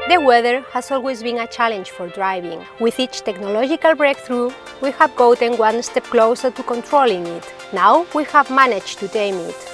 The weather has always been a challenge for driving. With each technological breakthrough, we have gotten one step closer to controlling it. Now we have managed to tame it.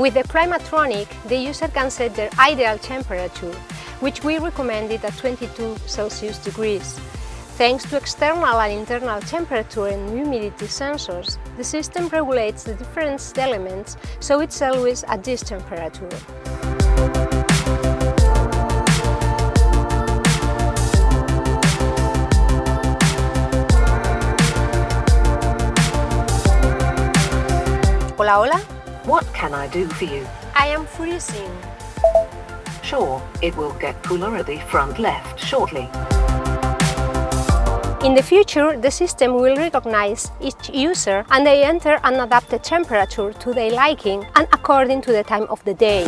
With the Climatronic, the user can set their ideal temperature, which we recommended at 22 Celsius degrees. Thanks to external and internal temperature and humidity sensors, the system regulates the different elements, so it's always at this temperature. Hola, hola. What can I do for you? I am freezing. Sure, it will get cooler at the front left shortly. In the future, the system will recognize each user and they enter an adapted temperature to their liking and according to the time of the day.